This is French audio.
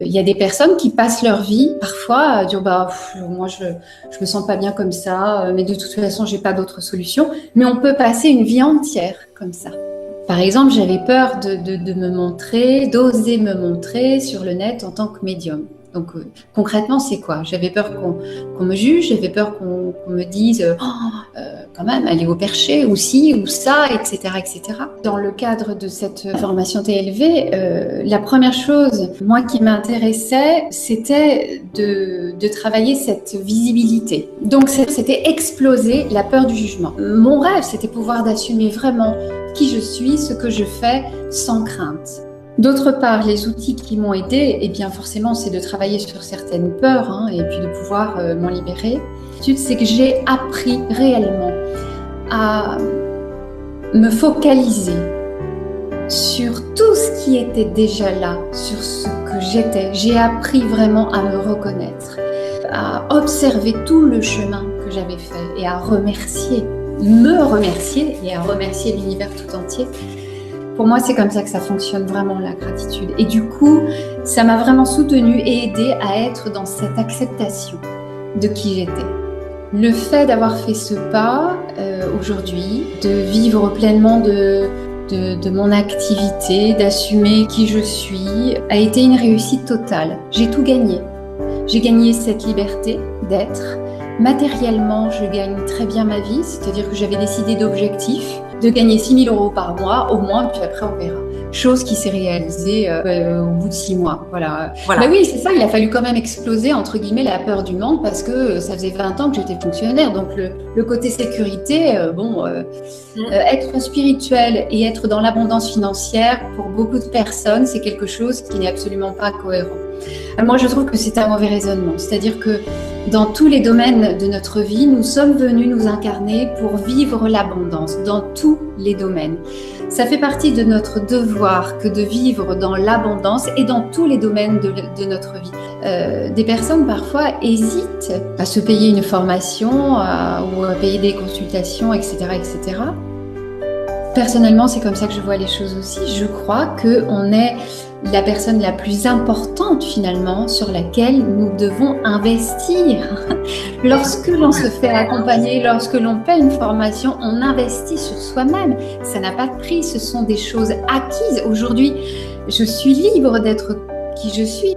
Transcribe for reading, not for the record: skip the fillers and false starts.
Il y a des personnes qui passent leur vie parfois à dire moi je me sens pas bien comme ça, mais de toute façon j'ai pas d'autre solution. Mais on peut passer une vie entière comme ça. Par exemple, j'avais peur de me montrer, d'oser me montrer sur le net en tant que médium. Donc concrètement, c'est quoi? J'avais peur qu'on me juge, j'avais peur qu'on me dise quand même, elle est au perché, ou ci, ou ça, etc., etc. Dans le cadre de cette formation TLV, la première chose, moi, qui m'intéressait, c'était de travailler cette visibilité. Donc, c'était exploser la peur du jugement. Mon rêve, c'était pouvoir d'assumer vraiment qui je suis, ce que je fais, sans crainte. D'autre part, les outils qui m'ont aidée, eh bien forcément, c'est de travailler sur certaines peurs et puis de pouvoir m'en libérer. C'est que j'ai appris réellement à me focaliser sur tout ce qui était déjà là, sur ce que j'étais. J'ai appris vraiment à me reconnaître, à observer tout le chemin que j'avais fait et à me remercier et à remercier l'univers tout entier. Pour moi, c'est comme ça que ça fonctionne vraiment, la gratitude. Et du coup, ça m'a vraiment soutenue et aidée à être dans cette acceptation de qui j'étais. Le fait d'avoir fait ce pas aujourd'hui, de vivre pleinement de mon activité, d'assumer qui je suis, a été une réussite totale. J'ai tout gagné. J'ai gagné cette liberté d'être. Matériellement, je gagne très bien ma vie, c'est-à-dire que j'avais décidé d'objectifs, de gagner 6 000 € par mois au moins, puis après on verra. Chose qui s'est réalisée au bout de 6 mois. Voilà. Ben oui, c'est ça, il a fallu quand même exploser, entre guillemets, la peur du manque parce que ça faisait 20 ans que j'étais fonctionnaire. Donc le côté sécurité, être spirituel et être dans l'abondance financière, pour beaucoup de personnes, c'est quelque chose qui n'est absolument pas cohérent. Moi, je trouve que c'est un mauvais raisonnement. C'est-à-dire que dans tous les domaines de notre vie, nous sommes venus nous incarner pour vivre l'abondance, dans tous les domaines. Ça fait partie de notre devoir que de vivre dans l'abondance et dans tous les domaines de notre vie. Des personnes parfois hésitent à se payer une formation ou à payer des consultations, etc., etc. Personnellement, c'est comme ça que je vois les choses aussi. Je crois qu'on est la personne la plus importante finalement sur laquelle nous devons investir. Lorsque l'on se fait accompagner, lorsque l'on paie une formation, on investit sur soi-même. Ça n'a pas de prix, ce sont des choses acquises. Aujourd'hui, je suis libre d'être qui je suis.